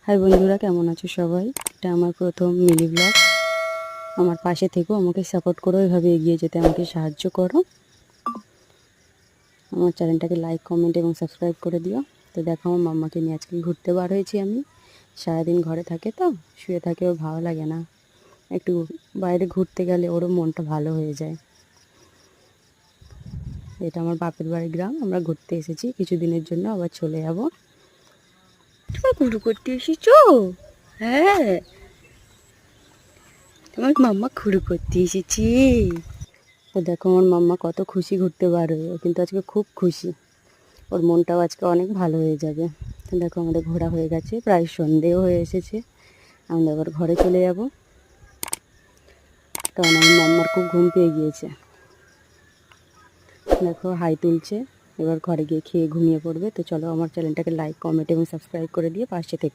High বন্ধুরা, কেমন আছো সবাই? এটা আমার প্রথম মিনি ব্লগ। আমার পাশে থেকেও আমাকে সাপোর্ট করো, এভাবে এগিয়ে যেতে আমাকে সাহায্য করো। আমার চ্যানেলটাকে লাইক, কমেন্ট এবং সাবস্ক্রাইব করে দিও। তো দেখো, আমার মাম্মাকে নিয়ে আজকে ঘুরতে বার হয়েছি আমি। সারাদিন ঘরে থাকে তো, শুয়ে থাকে, ওর ভালো লাগে না। একটু বাইরে ঘুরতে গেলে ওরও মনটা ভালো হয়ে যায়। এটা আমার বাপের বাড়ি গ্রাম, আমরা ঘুরতে এসেছি কিছুদিনের জন্য, আবার চলে যাবো। তোমার ঘুরু করতে এসেছো? হ্যাঁ, তোমার মাম্মা ঘুরু করতে এসেছি। তো দেখো, আমার মাম্মা কত খুশি ঘুরতে বার হয়ে, ও কিন্তু আজকে খুব খুশি। ওর মনটাও আজকে অনেক ভালো হয়ে যাবে। তো দেখো, আমাদের ঘোরা হয়ে গেছে, প্রায় সন্ধেও হয়ে এসেছে। আমরা এবার ঘরে চলে যাব, কারণ আমার মাম্মার খুব ঘুম পেয়ে গিয়েছে। দেখো, হাই তুলছে। এবার ঘরে গিয়ে খেয়ে ঘুমিয়ে পড়বে। তো চলো, আমার চ্যানেলটাকে লাইক, কমেন্ট এবং সাবস্ক্রাইব করে দিয়ে পাশে থেকে